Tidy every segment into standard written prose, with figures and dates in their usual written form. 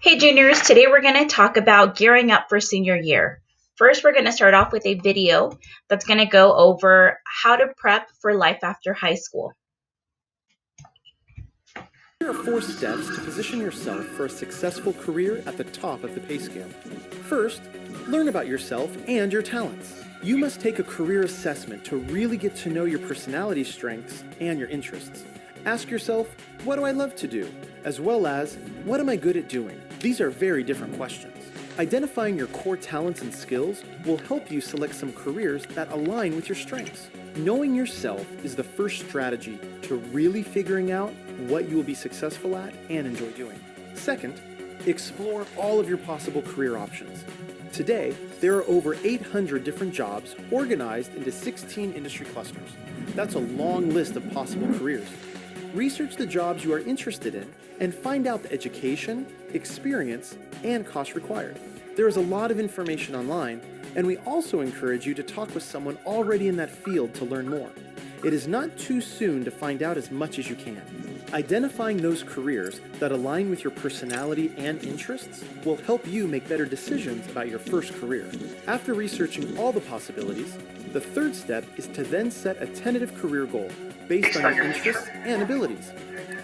Hey juniors, today we're going to talk about gearing up for senior year. First, we're going to start off with a video that's going to go over how to prep for life after high school. Here are 4 steps to position yourself for a successful career at the top of the pay scale. First, learn about yourself and your talents. You must take a career assessment to really get to know your personality strengths and your interests. Ask yourself, what do I love to do? As well as, what am I good at doing? These are very different questions. Identifying your core talents and skills will help you select some careers that align with your strengths. Knowing yourself is the first strategy to really figuring out what you will be successful at and enjoy doing. Second, explore all of your possible career options. Today, there are over 800 different jobs organized into 16 industry clusters. That's a long list of possible careers. Research the jobs you are interested in and find out the education, experience, and cost required. There is a lot of information online, and we also encourage you to talk with someone already in that field to learn more. It is not too soon to find out as much as you can. Identifying those careers that align with your personality and interests will help you make better decisions about your first career. After researching all the possibilities, the third step is to then set a tentative career goal based on your interests and abilities.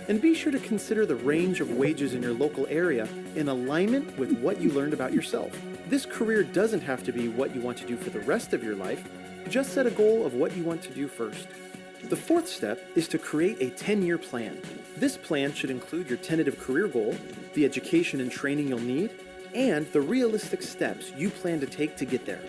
And be sure to consider the range of wages in your local area in alignment with what you learned about yourself. This career doesn't have to be what you want to do for the rest of your life. Just set a goal of what you want to do first. The fourth step is to create a 10-year plan. This plan should include your tentative career goal, the education and training you'll need, and the realistic steps you plan to take to get there.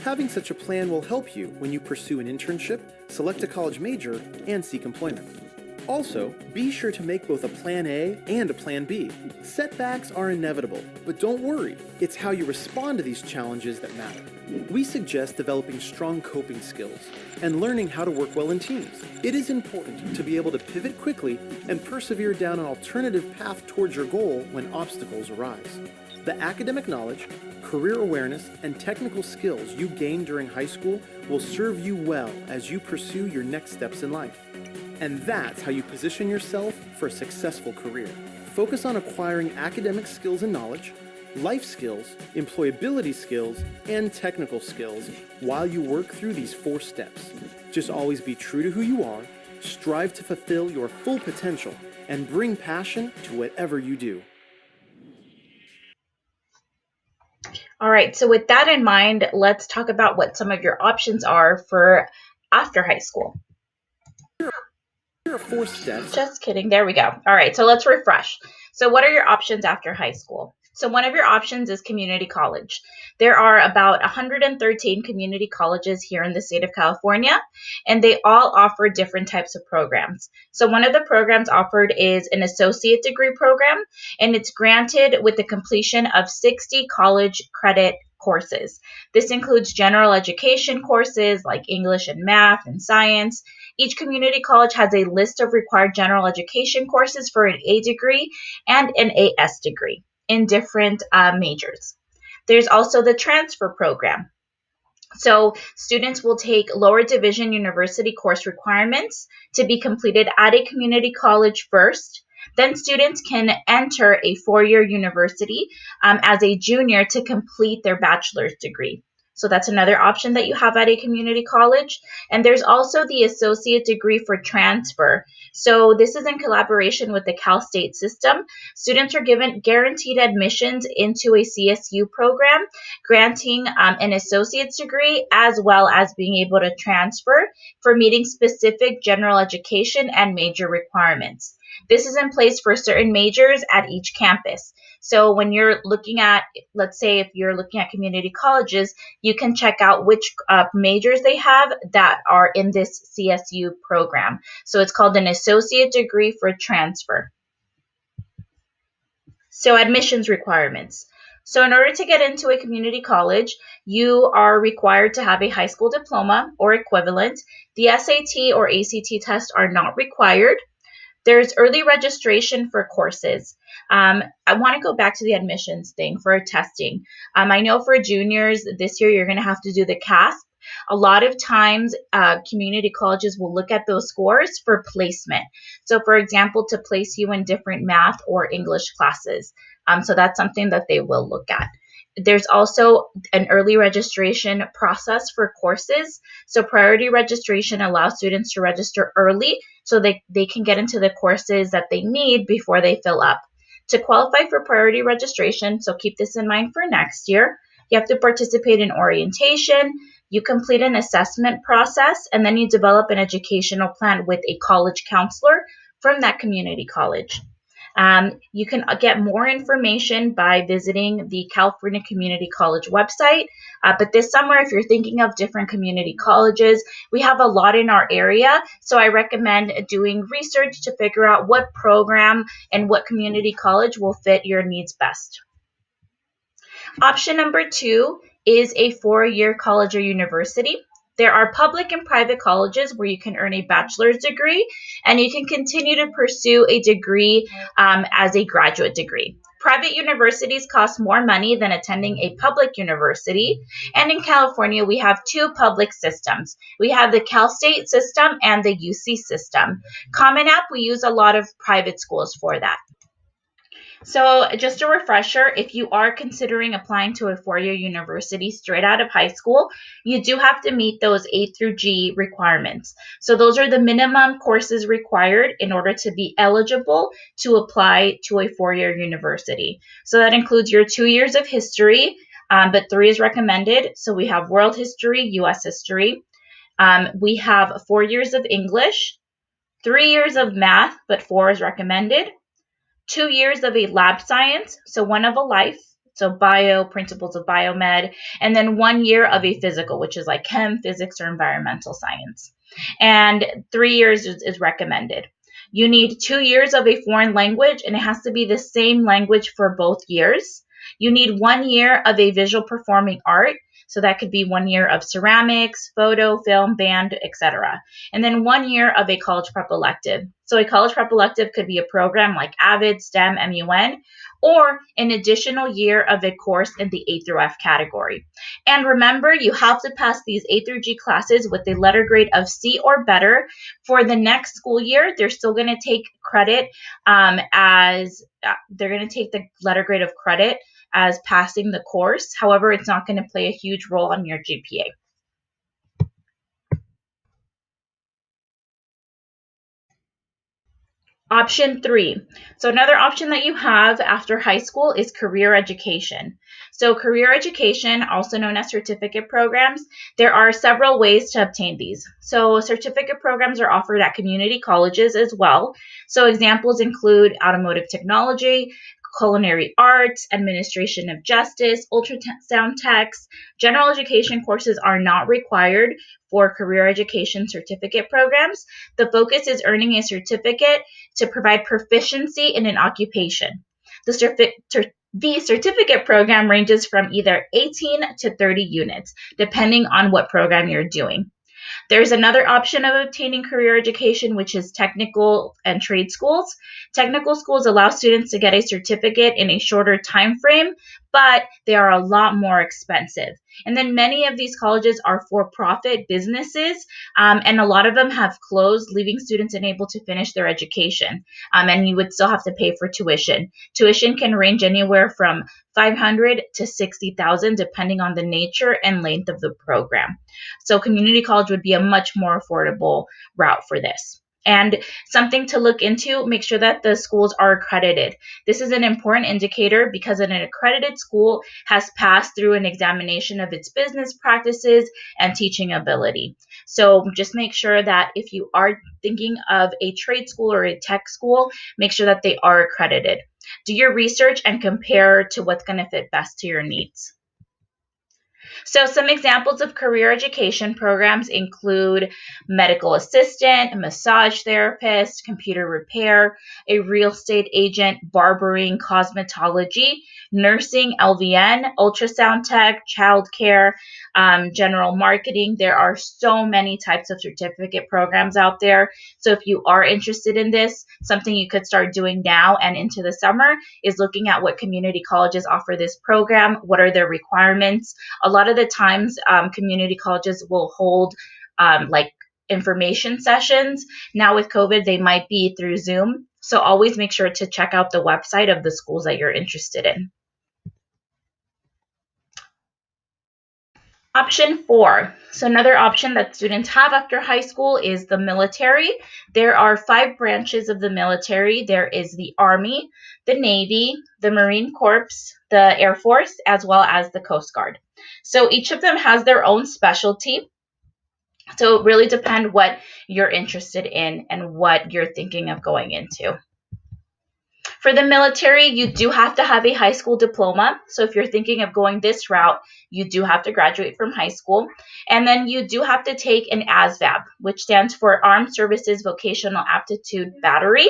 Having such a plan will help you when you pursue an internship, select a college major, and seek employment. Also, be sure to make both a Plan A and a Plan B. Setbacks are inevitable, but don't worry, it's how you respond to these challenges that matter. We suggest developing strong coping skills and learning how to work well in teams. It is important to be able to pivot quickly and persevere down an alternative path towards your goal when obstacles arise. The academic knowledge, career awareness, and technical skills you gain during high school will serve you well as you pursue your next steps in life. And that's how you position yourself for a successful career. Focus on acquiring academic skills and knowledge, life skills, employability skills, and technical skills while you work through these 4 steps. Just always be true to who you are, strive to fulfill your full potential, and bring passion to whatever you do. All right, so with that in mind, let's talk about what some of your options are for after high school. Here are 4 steps. Just kidding. There we go. All right, so let's refresh. So what are your options after high school? So one of your options is community college. There are about 113 community colleges here in the state of California, and they all offer different types of programs. So one of the programs offered is an associate degree program, and it's granted with the completion of 60 college credit courses. This includes general education courses like English and math and science. Each community college has a list of required general education courses for an A degree and an AS degree in different majors. There's also the transfer program. So students will take lower division university course requirements to be completed at a community college first. Then students can enter a 4-year university as a junior to complete their bachelor's degree. So that's another option that you have at a community college. And there's also the associate degree for transfer. So this is in collaboration with the Cal State system. Students are given guaranteed admissions into a CSU program, granting an associate's degree as well as being able to transfer for meeting specific general education and major requirements. This is in place for certain majors at each campus. So when you're looking at, let's say if you're looking at community colleges, you can check out which majors they have that are in this CSU program. So it's called an associate degree for transfer. So admissions requirements. So in order to get into a community college, you are required to have a high school diploma or equivalent. The SAT or ACT tests are not required. There's early registration for courses. I want to go back to the admissions thing for testing. I know for juniors this year, you're going to have to do the CASP. A lot of times, community colleges will look at those scores for placement. So for example, to place you in different math or English classes. So that's something that they will look at. There's also an early registration process for courses. So priority registration allows students to register early so they can get into the courses that they need before they fill up. To qualify for priority registration, so keep this in mind for next year, you have to participate in orientation, you complete an assessment process, and then you develop an educational plan with a college counselor from that community college. You can get more information by visiting the California Community College website. But this summer, if you're thinking of different community colleges, we have a lot in our area. So I recommend doing research to figure out what program and what community college will fit your needs best. Option number 2 is a 4-year college or university. There are public and private colleges where you can earn a bachelor's degree and you can continue to pursue a degree as a graduate degree. Private universities cost more money than attending a public university. And in California, we have 2 public systems. We have the Cal State system and the UC system. Common App, we use a lot of private schools for that. So just a refresher, if you are considering applying to a 4-year university straight out of high school, you do have to meet those A through G requirements. So those are the minimum courses required in order to be eligible to apply to a 4-year university. So that includes your 2 years of history, but 3 is recommended. So we have world history, US history. We have 4 years of English, 3 years of math, but 4 is recommended. 2 years of a lab science, so 1 of a life, so bio, principles of biomed, and then 1 year of a physical, which is like chem, physics, or environmental science. And 3 years is recommended. You need 2 years of a foreign language, and it has to be the same language for both years. You need 1 year of a visual performing art, so that could be 1 year of ceramics, photo, film, band, etc. And then 1 year of a college prep elective. So a college prep elective could be a program like AVID, STEM, MUN, or an additional year of a course in the A through F category. And remember, you have to pass these A through G classes with a letter grade of C or better. For the next school year, they're still going to take credit they're going to take the letter grade of credit as passing the course. However, it's not going to play a huge role on your GPA. Option 3. So another option that you have after high school is career education. So career education, also known as certificate programs, there are several ways to obtain these. So certificate programs are offered at community colleges as well. So examples include automotive technology, culinary arts, administration of justice, ultrasound techs. General education courses are not required for career education certificate programs. The focus is earning a certificate to provide proficiency in an occupation. The certificate program ranges from either 18 to 30 units, depending on what program you're doing. There's another option of obtaining career education, which is technical and trade schools. Technical schools allow students to get a certificate in a shorter time frame, but they are a lot more expensive. And then many of these colleges are for-profit businesses, and a lot of them have closed, leaving students unable to finish their education. And you would still have to pay for tuition. Tuition can range anywhere from $500 to $60,000, depending on the nature and length of the program. So community college would be a much more affordable route for this. And something to look into, make sure that the schools are accredited. This is an important indicator because an accredited school has passed through an examination of its business practices and teaching ability. So just make sure that if you are thinking of a trade school or a tech school, make sure that they are accredited. Do your research and compare to what's going to fit best to your needs. So some examples of career education programs include medical assistant, massage therapist, computer repair, a real estate agent, barbering, cosmetology, nursing, LVN, ultrasound tech, childcare, general marketing. There are so many types of certificate programs out there. So if you are interested in this, something you could start doing now and into the summer is looking at what community colleges offer this program, what are their requirements. A lot of the times, community colleges will hold like information sessions. Now with COVID, they might be through Zoom. So always make sure to check out the website of the schools that you're interested in. Option 4. So another option that students have after high school is the military. There are 5 branches of the military. There is the Army, the Navy, the Marine Corps, the Air Force, as well as the Coast Guard. So each of them has their own specialty. So it really depends what you're interested in and what you're thinking of going into. For the military, you do have to have a high school diploma. So if you're thinking of going this route, you do have to graduate from high school. And then you do have to take an ASVAB, which stands for Armed Services Vocational Aptitude Battery.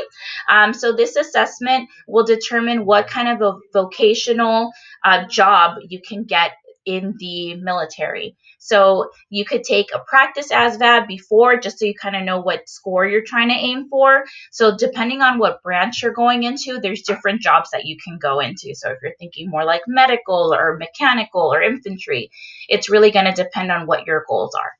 So this assessment will determine what kind of a vocational job you can get in the military. So you could take a practice ASVAB before, just so you kind of know what score you're trying to aim for. So depending on what branch you're going into, there's different jobs that you can go into. So if you're thinking more like medical or mechanical or infantry, it's really going to depend on what your goals are.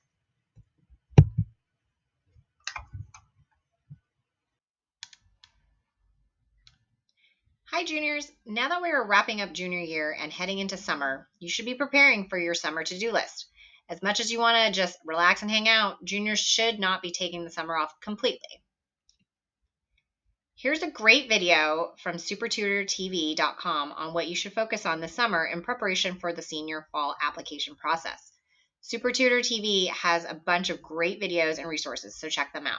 Hi juniors, now that we are wrapping up junior year and heading into summer, you should be preparing for your summer to-do list. As much as you want to just relax and hang out, juniors should not be taking the summer off completely. Here's a great video from supertutortv.com on what you should focus on this summer in preparation for the senior fall application process. SuperTutor TV has a bunch of great videos and resources, so check them out.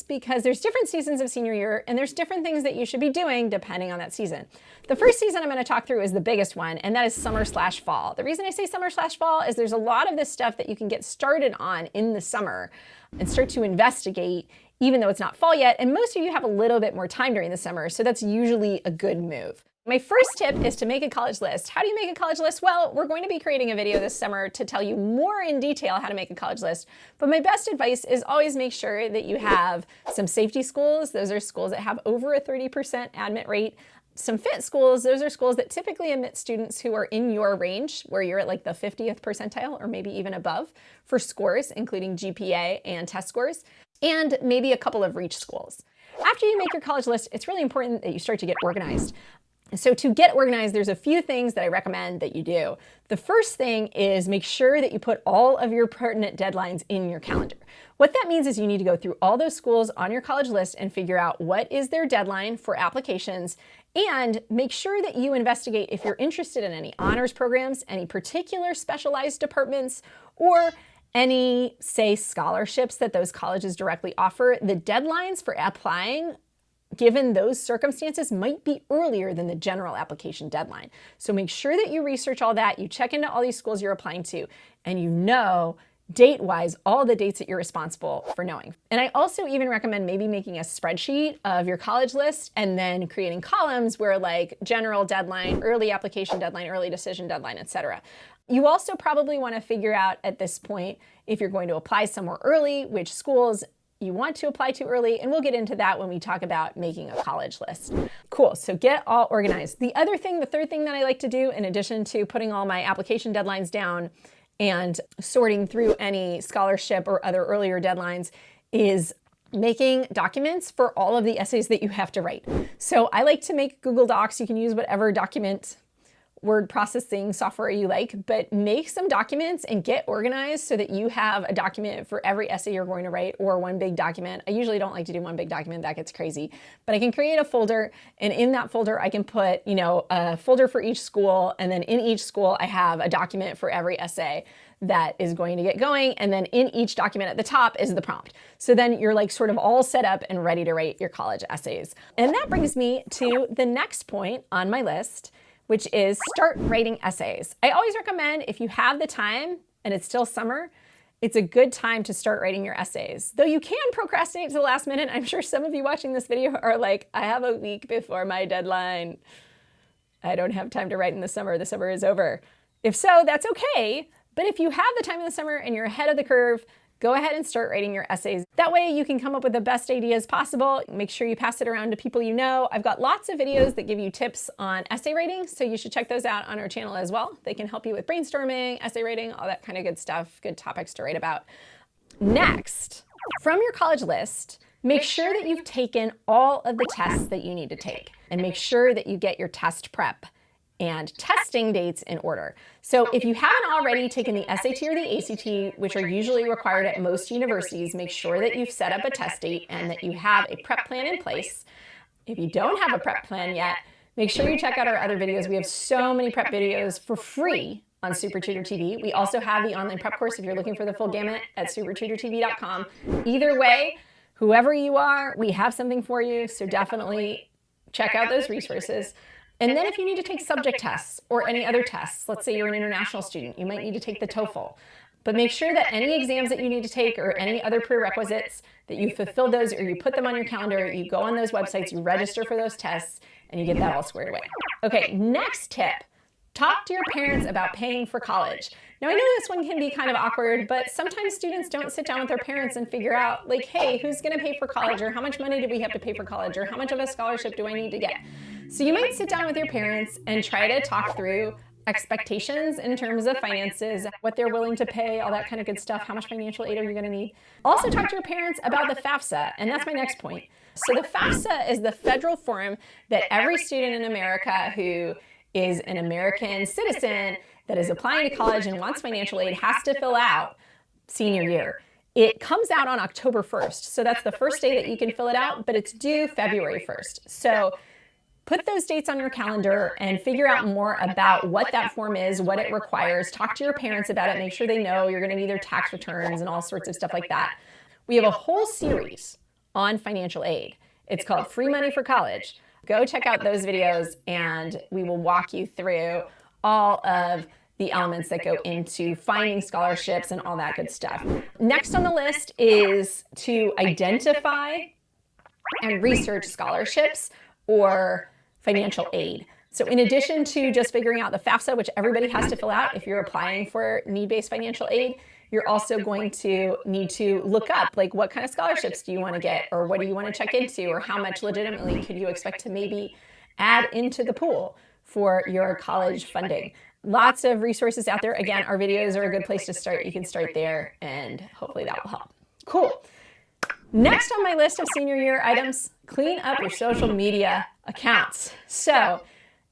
Because there's different seasons of senior year and there's different things that you should be doing depending on that season. The first season I'm going to talk through is the biggest one, and that is summer/fall. The reason I say summer/fall is there's a lot of this stuff that you can get started on in the summer and start to investigate even though it's not fall yet, and most of you have a little bit more time during the summer, so that's usually a good move. My first tip is to make a college list. How do you make a college list? Well, we're going to be creating a video this summer to tell you more in detail how to make a college list. But my best advice is always make sure that you have some safety schools. Those are schools that have over a 30% admit rate. Some fit schools, those are schools that typically admit students who are in your range, where you're at like the 50th percentile or maybe even above for scores, including GPA and test scores, and maybe a couple of reach schools. After you make your college list, it's really important that you start to get organized. So to get organized, there's a few things that I recommend that you do. The first thing is make sure that you put all of your pertinent deadlines in your calendar. What that means is you need to go through all those schools on your college list and figure out what is their deadline for applications, and make sure that you investigate if you're interested in any honors programs, any particular specialized departments, or any, say, scholarships that those colleges directly offer. The deadlines for applying given those circumstances might be earlier than the general application deadline. So make sure that you research all that, you check into all these schools you're applying to, and you know date-wise all the dates that you're responsible for knowing. And I also even recommend maybe making a spreadsheet of your college list and then creating columns where like general deadline, early application deadline, early decision deadline, etc. You also probably want to figure out at this point if you're going to apply somewhere early, which schools you want to apply to early, and we'll get into that when we talk about making a college list. Cool, so get all organized. The other thing, the third thing that I like to do, in addition to putting all my application deadlines down and sorting through any scholarship or other earlier deadlines, is making documents for all of the essays that you have to write. So I like to make Google Docs. You can use whatever document word processing software you like, but make some documents and get organized so that you have a document for every essay you're going to write, or one big document. I usually don't like to do one big document, that gets crazy, but I can create a folder, and in that folder I can put, a folder for each school, and then in each school I have a document for every essay that is going to get going, and then in each document at the top is the prompt. So then you're like sort of all set up and ready to write your college essays. And that brings me to the next point on my list, which is start writing essays. I always recommend, if you have the time and it's still summer, it's a good time to start writing your essays. Though you can procrastinate to the last minute. I'm sure some of you watching this video are like, I have a week before my deadline. I don't have time to write in the summer is over. If so, that's okay. But if you have the time in the summer and you're ahead of the curve, go ahead and start writing your essays. That way you can come up with the best ideas possible. Make sure you pass it around to people you know. I've got lots of videos that give you tips on essay writing, so you should check those out on our channel as well. They can help you with brainstorming, essay writing, all that kind of good stuff, good topics to write about. Next, from your college list, Make sure that you've taken all of the tests that you need to take, and make sure that you get your test prep and testing dates in order. So if you haven't already taken the SAT or the ACT, which are usually required at most universities, make sure that you've set up a test date and that you have a prep plan in place. If you don't have a prep plan yet, make sure you check out our other videos. We have so many prep videos for free on Super Tutor TV. We also have the online prep course if you're looking for the full gamut at supertutortv.com. Either way, whoever you are, we have something for you, so definitely check out those resources. And then if you need to take subject tests or any other tests, let's say you're an international student, you might need to take the TOEFL. But make sure that any exams that you need to take or any other prerequisites, that you fulfill those or you put them on your calendar, you go on those websites, you register for those tests, and you get that all squared away. Okay, next tip. Talk to your parents about paying for college. Now, I know this one can be kind of awkward, but sometimes students don't sit down with their parents and figure out, like, hey, who's going to pay for college, or how much money do we have to pay for college, or how much of a scholarship do I need to get? So you might sit down with your parents and try to talk through expectations in terms of finances, what they're willing to pay, all that kind of good stuff, how much financial aid are you going to need. Also talk to your parents about the FAFSA, and that's my next point. So the FAFSA is the federal form that every student in America who is an American citizen that is applying to college and wants financial aid has to fill out senior year. It comes out on October 1st, so that's the first day that you can fill it out, but it's due February 1st. So put those dates on your calendar and figure out more about what that form is, what it requires. Talk to your parents about it. Make sure they know you're going to need their tax returns and all sorts of stuff like that. We have a whole series on financial aid. It's called Free Money for College. Go check out those videos and we will walk you through all of the elements that go into finding scholarships and all that good stuff. Next on the list is to identify and research scholarships or financial aid. So in addition to just figuring out the FAFSA, which everybody has to fill out if you're applying for need-based financial aid, you're also going to need to look up, like, what kind of scholarships do you want to get, or what do you want to check into, or how much legitimately could you expect to maybe add into the pool for your college funding. Lots of resources out there. Again, our videos are a good place to start. You can start there and hopefully that will help. Cool. Next on my list of senior year items, clean up your social media accounts. So,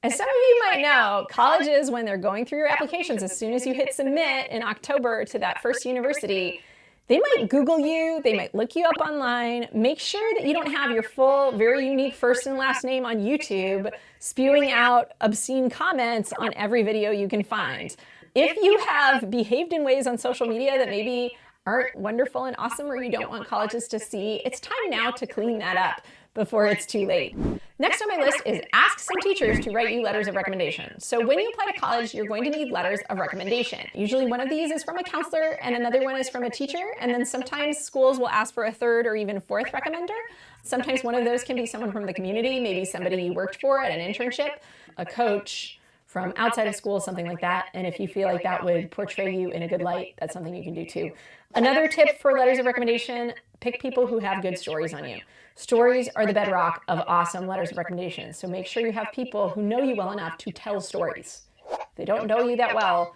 as some of you might know, colleges, when they're going through your applications, as soon as you hit submit in October to that first university, they might Google you, they might look you up online. Make sure that you don't have your full, very unique first and last name on YouTube spewing out obscene comments on every video you can find. If you have behaved in ways on social media that maybe aren't wonderful and awesome, or you don't want colleges to see, it's time now to clean that up before it's too late. Next on my list is ask some teachers to write you letters of recommendation. So when you apply to college, you're going to need letters of recommendation. Usually one of these is from a counselor and another one is from a teacher, and then sometimes schools will ask for a third or even fourth recommender. Sometimes one of those can be someone from the community, maybe somebody you worked for at an internship, a coach from outside of school, something like that. And if you feel like that would portray you in a good light, that's something you can do too. Another tip for letters of recommendation, pick people who have good stories on you. Stories are the bedrock of awesome letters of recommendation. So make sure you have people who know you well enough to tell stories. If they don't know you that well,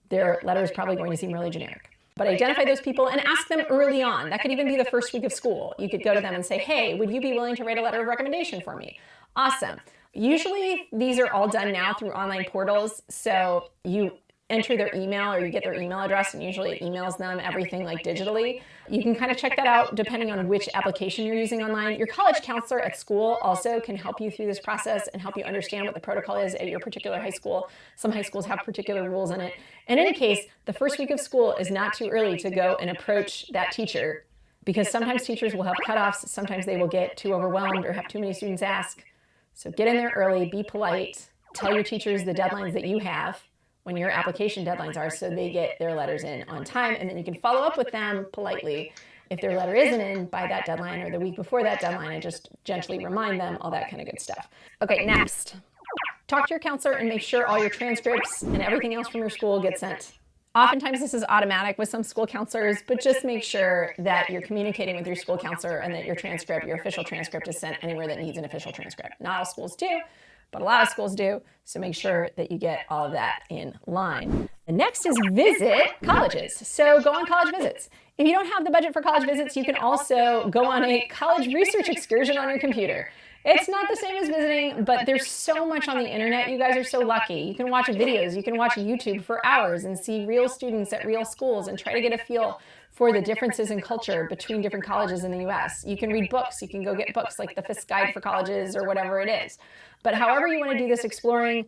their letter is probably going to seem really generic. But identify those people and ask them early on. That could even be the first week of school. You could go to them and say, hey, would you be willing to write a letter of recommendation for me? Awesome. Usually these are all done now through online portals. So you enter their email or you get their email address, and usually it emails them everything like digitally. You can kind of check that out depending on which application you're using online. Your college counselor at school also can help you through this process and help you understand what the protocol is at your particular high school. Some high schools have particular rules in it. In any case, the first week of school is not too early to go and approach that teacher, because sometimes teachers will have cutoffs, sometimes they will get too overwhelmed or have too many students ask. So get in there early, be polite, tell your teachers the deadlines that you have when your application deadlines are, so they get their letters in on time, and then you can follow up with them politely if their letter isn't in by that deadline or the week before that deadline, and just gently remind them, all that kind of good stuff. Okay, next. Talk to your counselor and make sure all your transcripts and everything else from your school gets sent. Oftentimes this is automatic with some school counselors, but just make sure that you're communicating with your school counselor and that your transcript, your official transcript, is sent anywhere that needs an official transcript. Not all schools do, but a lot of schools do. So make sure that you get all of that in line. The next is visit colleges. So go on college visits. If you don't have the budget for college visits, you can also go on a college research excursion on your computer. It's not the same as visiting, but there's so much on the internet. You guys are so lucky. You can watch videos, you can watch YouTube for hours and see real students at real schools and try to get a feel for the differences in culture between different colleges in the US. You can read books, you can go get books like the Fisk Guide for Colleges or whatever it is. But however you want to do this exploring,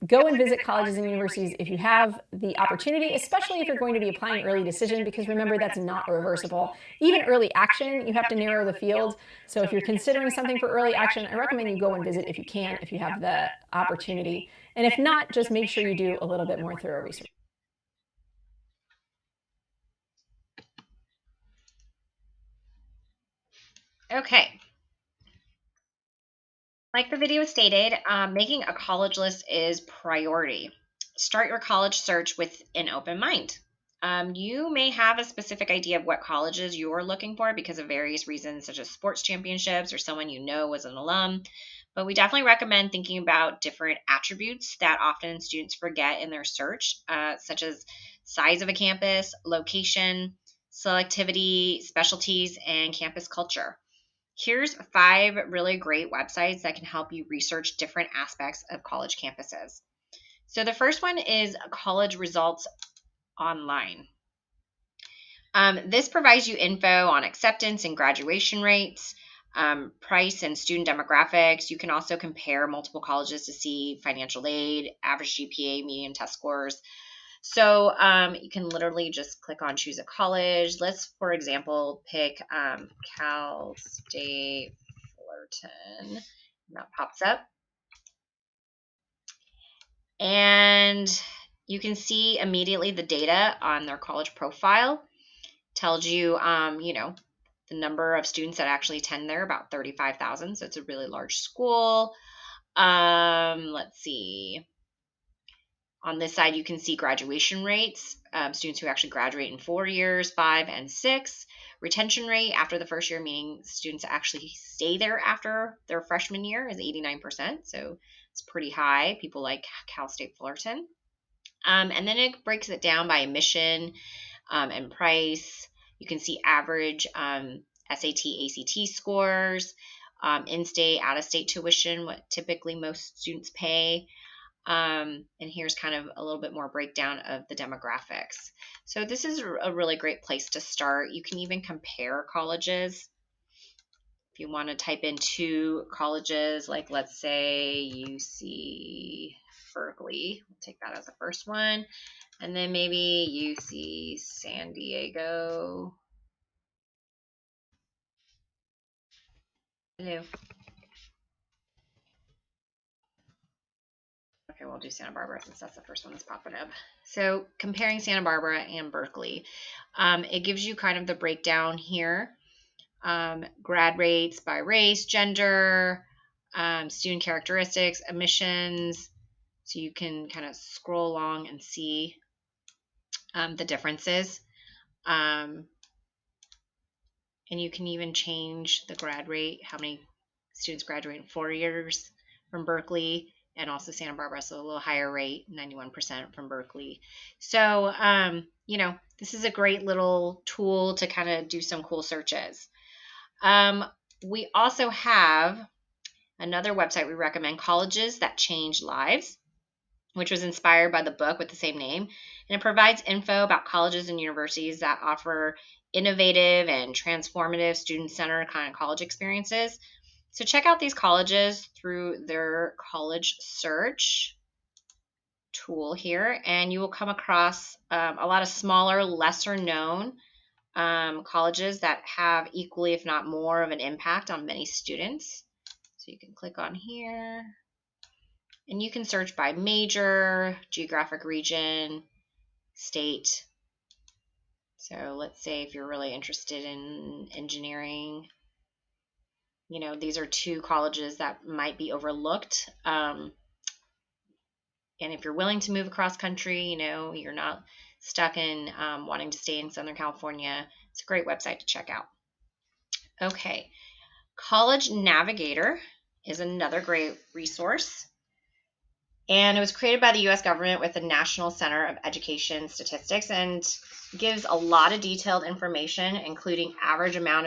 go and visit colleges and universities if you have the opportunity, especially if you're going to be applying early decision, because remember, that's not reversible. Even early action, you have to narrow the field. So if you're considering something for early action, I recommend you go and visit if you can, if you have the opportunity. And if not, just make sure you do a little bit more thorough research. Okay. Like the video stated, making a college list is priority. Start your college search with an open mind. You may have a specific idea of what colleges you're looking for because of various reasons, such as sports championships or someone you know was an alum. But we definitely recommend thinking about different attributes that often students forget in their search, such as size of a campus, location, selectivity, specialties, and campus culture. Here's 5 really great websites that can help you research different aspects of college campuses. So the first one is College Results Online. This provides you info on acceptance and graduation rates, price and student demographics. You can also compare multiple colleges to see financial aid, average GPA, median test scores. So you can literally just click on choose a college. Let's, for example, pick Cal State Fullerton. And that pops up. And you can see immediately the data on their college profile. Tells you, the number of students that actually attend there, about 35,000. So it's a really large school. Let's see. On this side, you can see graduation rates, students who actually graduate in 4 years, 5, and 6. Retention rate after the first year, meaning students actually stay there after their freshman year, is 89%. So it's pretty high. People like Cal State Fullerton. And then it breaks it down by admission and price. You can see average SAT, ACT scores, in-state, out-of-state tuition, what typically most students pay. And here's kind of a little bit more breakdown of the demographics. So this is a really great place to start. You can even compare colleges. If you want to type in 2 colleges, like let's say UC Berkeley, we'll take that as the first one. And then maybe UC San Diego. Hello. Okay, we'll do Santa Barbara since that's the first one that's popping up. So comparing Santa Barbara and Berkeley, it gives you kind of the breakdown here. Grad rates by race, gender, student characteristics, admissions. So you can kind of scroll along and see the differences. And you can even change the grad rate, how many students graduate in 4 years from Berkeley, and also Santa Barbara, so a little higher rate, 91% from Berkeley. So, this is a great little tool to kind of do some cool searches. We also have another website we recommend, Colleges That Change Lives, which was inspired by the book with the same name. And it provides info about colleges and universities that offer innovative and transformative student-centered kind of college experiences. So check out these colleges through their college search tool here, and you will come across a lot of smaller, lesser-known colleges that have equally, if not more, of an impact on many students. So you can click on here, and you can search by major, geographic region, state. So let's say if you're really interested in engineering, these are 2 colleges that might be overlooked. And if you're willing to move across country, you're not stuck in wanting to stay in Southern California, it's a great website to check out. Okay, College Navigator is another great resource. And it was created by the U.S. government with the National Center of Education Statistics and gives a lot of detailed information, including average amount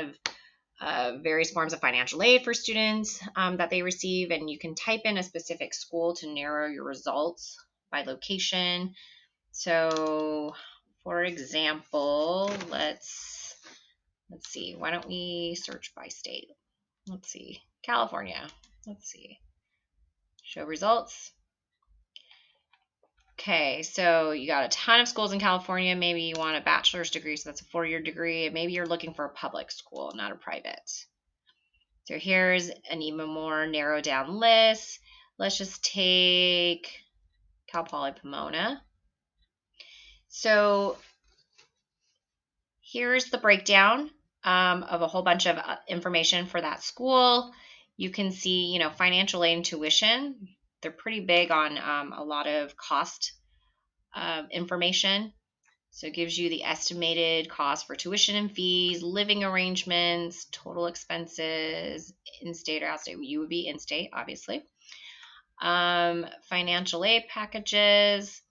of various forms of financial aid for students that they receive. And you can type in a specific school to narrow your results by location. So, for example, let's see. Why don't we search by state? Let's see. California. Let's see. Show results. Okay, so you got a ton of schools in California. Maybe you want a bachelor's degree, so that's a 4-year degree. And maybe you're looking for a public school, not a private. So here's an even more narrowed down list. Let's just take Cal Poly Pomona. So here's the breakdown of a whole bunch of information for that school. You can see, financial aid and tuition. They're pretty big on a lot of cost information. So it gives you the estimated cost for tuition and fees, living arrangements, total expenses, in-state or out-state. You would be in-state, obviously. Financial aid packages,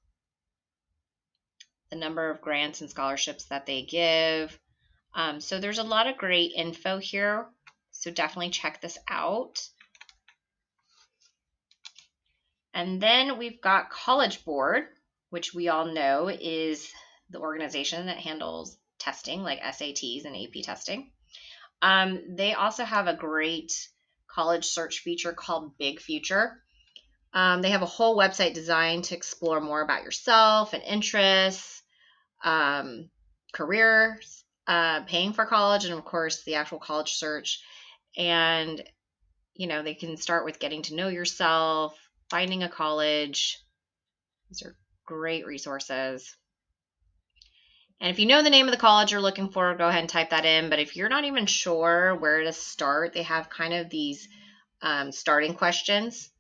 the number of grants and scholarships that they give. So there's a lot of great info here. So definitely check this out. And then we've got College Board, which we all know is the organization that handles testing like SATs and AP testing. They also have a great college search feature called Big Future. They have a whole website designed to explore more about yourself and interests, careers, paying for college, and of course the actual college search. And, they can start with getting to know yourself, finding a college. These are great resources. And if you know the name of the college you're looking for, go ahead and type that in. But if you're not even sure where to start, they have kind of these starting questions.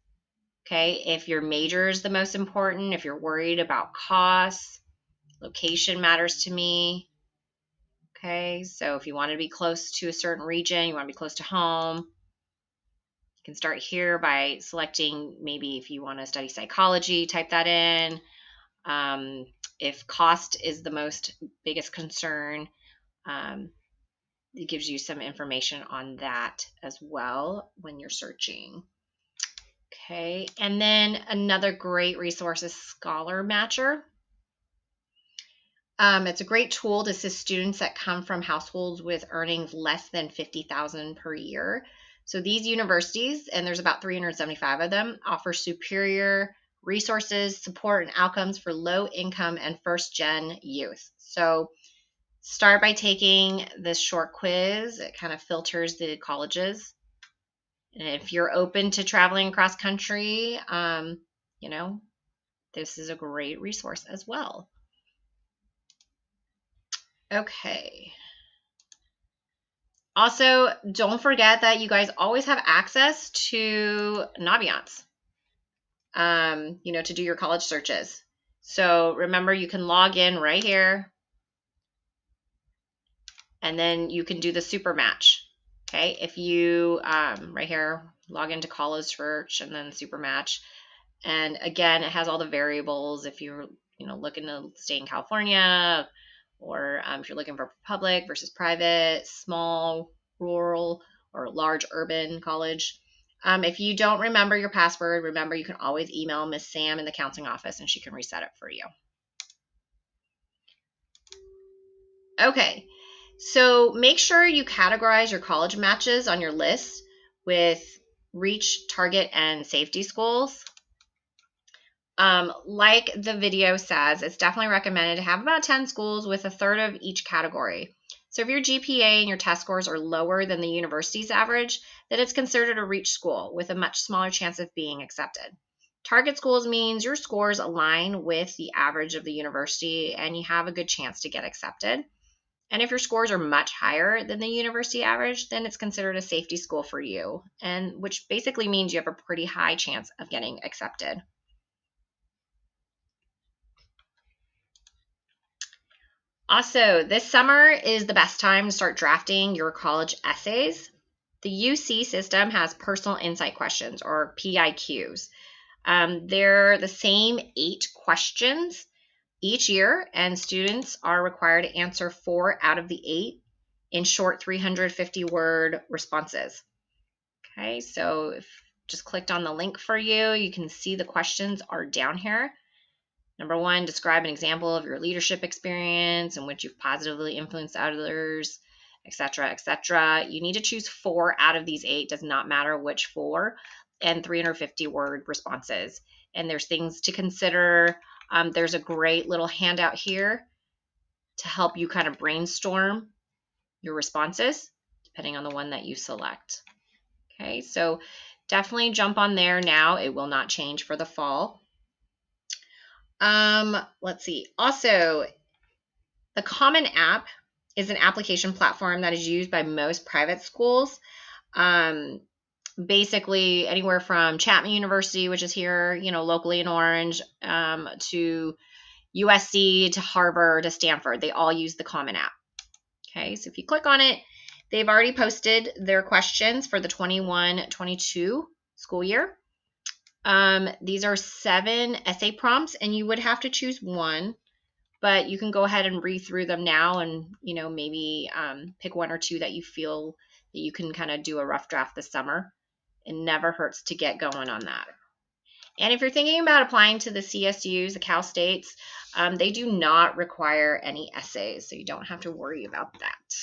Okay, if your major is the most important, if you're worried about costs, location matters to me. Okay, so if you want to be close to a certain region, you want to be close to home, you can start here by selecting maybe if you want to study psychology, type that in. If cost is the biggest concern, it gives you some information on that as well when you're searching. Okay, and then another great resource is Scholar Matcher. It's a great tool to assist students that come from households with earnings less than $50,000 per year. So these universities, and there's about 375 of them, offer superior resources, support, and outcomes for low-income and first-gen youth. So start by taking this short quiz. It kind of filters the colleges. And if you're open to traveling across country, this is a great resource as well. Okay. Also, don't forget that you guys always have access to Naviance, to do your college searches. So remember, you can log in right here, and then you can do the super match. Okay, if you right here log into college search and then super match, and again, it has all the variables. If you're looking to stay in California, or if you're looking for public versus private, small, rural, or large urban college. If you don't remember your password, remember you can always email Miss Sam in the counseling office and she can reset it for you. Okay, so make sure you categorize your college matches on your list with reach, target, and safety schools. Like the video says, it's definitely recommended to have about 10 schools with a third of each category. So if your GPA and your test scores are lower than the university's average, then it's considered a reach school with a much smaller chance of being accepted. Target schools means your scores align with the average of the university and you have a good chance to get accepted. And if your scores are much higher than the university average, then it's considered a safety school for you, and which basically means you have a pretty high chance of getting accepted. Also, this summer is the best time to start drafting your college essays. The UC system has personal insight questions, or PIQs. They're the same 8 questions each year, and students are required to answer 4 out of the 8 in short 350-word responses. Okay, so if just clicked on the link for you, you can see the questions are down here. Number 1, describe an example of your leadership experience in which you've positively influenced others, etc., etc. You need to choose 4 out of these 8, does not matter which 4, and 350-word responses. And there's things to consider. There's a great little handout here to help you kind of brainstorm your responses, depending on the one that you select. Okay, so definitely jump on there now. It will not change for the fall. Let's see. Also, the Common App is an application platform that is used by most private schools. Basically, anywhere from Chapman University, which is here, locally in Orange, to USC, to Harvard, to Stanford. They all use the Common App. Okay, so if you click on it, they've already posted their questions for the 21-22 school year. These are 7 essay prompts, and you would have to choose one, but you can go ahead and read through them now and, maybe pick 1 or 2 that you feel that you can kind of do a rough draft this summer. It never hurts to get going on that. And if you're thinking about applying to the CSUs, the Cal States, they do not require any essays, so you don't have to worry about that.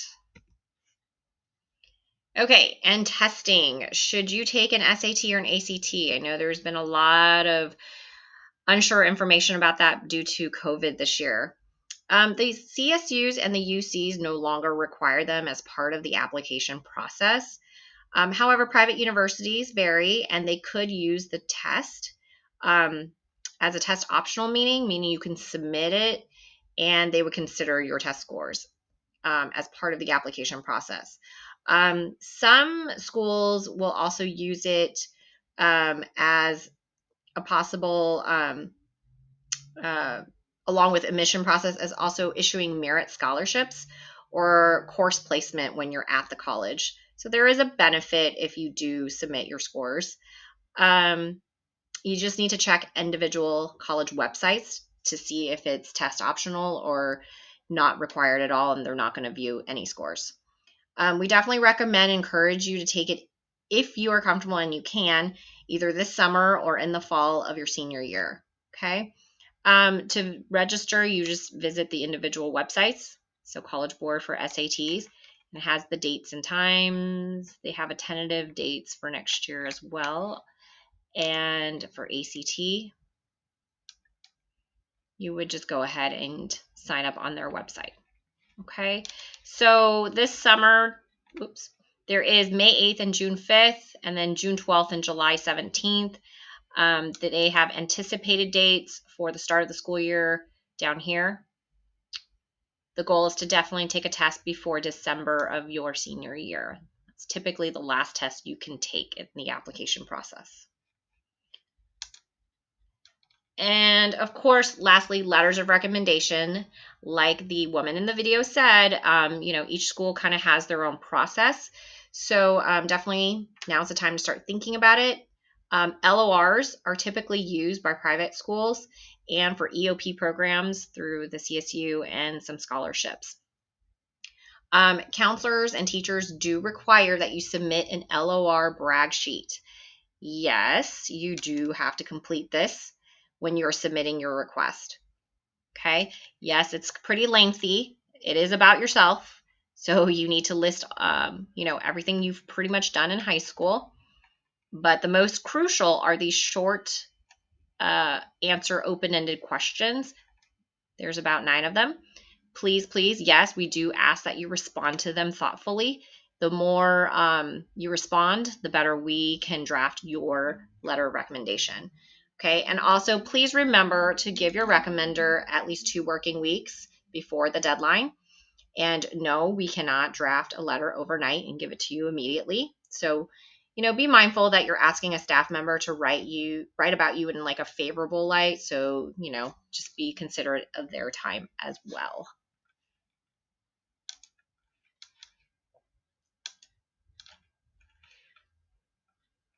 Okay, and testing. Should you take an SAT or an ACT? I know there's been a lot of unsure information about that due to COVID this year. The CSUs and the UCs no longer require them as part of the application process. However, private universities vary, and they could use the test as a test optional, meaning you can submit it, and they would consider your test scores as part of the application process. Some schools will also use it as a possible, along with admission process, as also issuing merit scholarships or course placement when you're at the college. So there is a benefit if you do submit your scores. You just need to check individual college websites to see if it's test optional or not required at all, and they're not going to view any scores. We definitely recommend, encourage you to take it if you are comfortable and you can, either this summer or in the fall of your senior year. Okay. To register, you just visit the individual websites. So College Board for SATs, it has the dates and times. They have a tentative dates for next year as well. And for ACT, you would just go ahead and sign up on their website. Okay, so this summer, there is May 8th and June 5th, and then June 12th and July 17th. They have anticipated dates for the start of the school year down here. The goal is to definitely take a test before December of your senior year. That's typically the last test you can take in the application process. And of course, lastly, letters of recommendation. Like the woman in the video said, each school kind of has their own process. So definitely now's the time to start thinking about it. LORs are typically used by private schools and for EOP programs through the CSU and some scholarships. Counselors and teachers do require that you submit an LOR brag sheet. Yes, you do have to complete this when you're submitting your request. Okay. Yes, it's pretty lengthy. It is about yourself. So you need to list, everything you've pretty much done in high school. But the most crucial are these short answer open-ended questions. There's about 9 of them. Please, yes, we do ask that you respond to them thoughtfully. The more you respond, the better we can draft your letter of recommendation. Okay, and also please remember to give your recommender at least 2 working weeks before the deadline. And no, we cannot draft a letter overnight and give it to you immediately. So, be mindful that you're asking a staff member to write about you in like a favorable light. So, just be considerate of their time as well.